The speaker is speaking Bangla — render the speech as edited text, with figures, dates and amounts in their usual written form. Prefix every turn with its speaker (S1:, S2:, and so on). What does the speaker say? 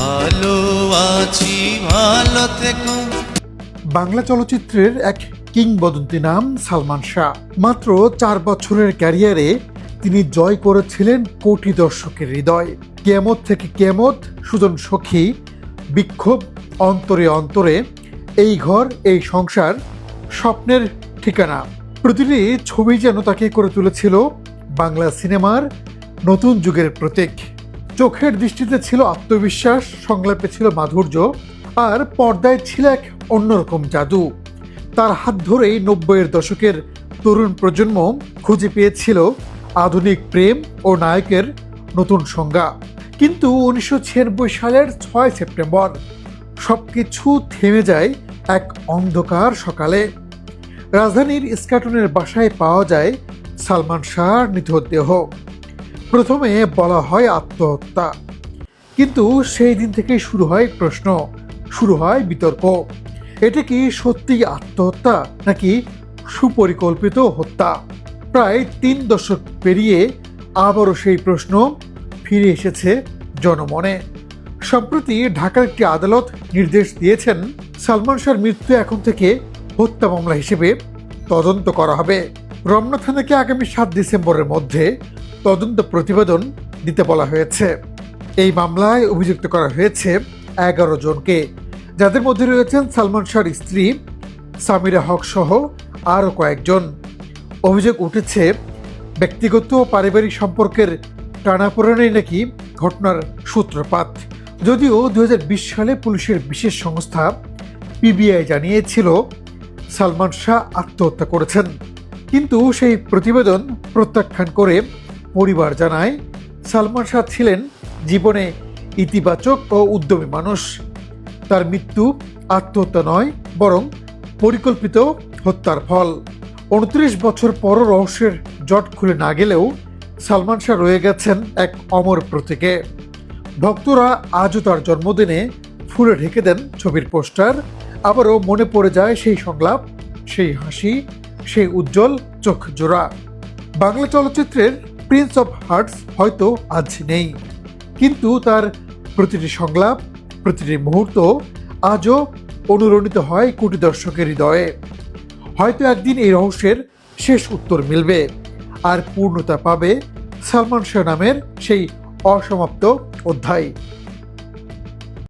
S1: ভালো আছি, ভালো থেকো।
S2: বাংলা চলচ্চিত্রের এক কিংবদন্তি নাম সালমান শাহ। মাত্র 4 বছরের ক্যারিয়ারে তিনি জয় করেছিলেন কোটি দর্শকের হৃদয়। কিয়ামত থেকে কিয়ামত, সুজন সখী, বিক্ষোভ, অন্তরে অন্তরে, এই ঘর এই সংসার, স্বপ্নের ঠিকানা, প্রতিটি ছবি যেন তাকে করে তুলেছিল বাংলা সিনেমার নতুন যুগের প্রতীক। চোখের দৃষ্টিতে ছিল আত্মবিশ্বাস, সংলাপে ছিল মাধুর্য, আর পর্দায় ছিল এক অন্যরকম জাদু। তার হাত ধরেই 90-এর দশকের তরুণ প্রজন্ম খুঁজে পেয়েছিল আধুনিক প্রেম ও নায়কের নতুন সংজ্ঞা। কিন্তু 1996 সালের 6 সেপ্টেম্বর সবকিছু থেমে যায় এক অন্ধকার সকালে। রাজধানীর ইস্কাটনের বাসায় পাওয়া যায় সালমান শাহর নিথর। প্রথমে বলা হয় আত্মহত্যা, কিন্তু সেই দিন থেকেই শুরু হয় প্রশ্ন, শুরু হয় বিতর্ক। এটা কি সত্যি আত্মহত্যা নাকি সুপরিকল্পিত হত্যা? প্রায় 3 দশক পেরিয়ে আবারও সেই প্রশ্ন ফিরে এসেছে জনমনে। সম্প্রতি ঢাকার একটি আদালত নির্দেশ দিয়েছেন, সালমান শাহর মৃত্যু এখন থেকে হত্যা মামলা হিসেবে তদন্ত করা হবে। রমনা থানাকে আগামী 7 ডিসেম্বরের মধ্যে তদন্ত প্রতিবেদন দিতে বলা হয়েছে। এই মামলায় অভিযুক্ত করা হয়েছে 11 জনকে, যাদের মধ্যে রয়েছেন সালমান শাহর স্ত্রী সামিরা হক সহ আরও কয়েকজন। অভিযোগ উঠেছে ব্যক্তিগত ও পারিবারিক সম্পর্কের টানাপোড়েনেই নাকি ঘটনার সূত্রপাত। যদিও 2020 সালে পুলিশের বিশেষ সংস্থা পিবিআই জানিয়েছিল সালমান শাহ আত্মহত্যা করেছেন, কিন্তু সেই প্রতিবেদন প্রত্যাখ্যান করে পরিবার জানায় সালমান শাহ ছিলেন জীবনে ইতিবাচক ও উদ্যমী মানুষ। তার মৃত্যু আত্মহত্যা নয়, বরং পরিকল্পিত হত্যার ফল। 29 বছর পরও রহস্যের জট খুলে না গেলেও সালমান শাহ রয়ে গেছেন এক অমর প্রতীকে। ভক্তরা আজও তার জন্মদিনে ফুলে ঢেকে দেন ছবির পোস্টার। আবারও মনে পড়ে যায় সেই সংলাপ, সেই হাসি, সেই উজ্জ্বল চোখ জোড়া। বাংলা চলচ্চিত্রের প্রিন্স অফ হার্টস হয়তো আজ নেই, কিন্তু তার প্রতিটি সংলাপ, প্রতিটি মুহূর্ত আজও অনুরণিত হয় কোটি দর্শকের হৃদয়ে। হয়তো একদিন এই রহস্যের শেষ উত্তর মিলবে, আর পূর্ণতা পাবে সালমান শাহ নামের সেই অসমাপ্ত অধ্যায়।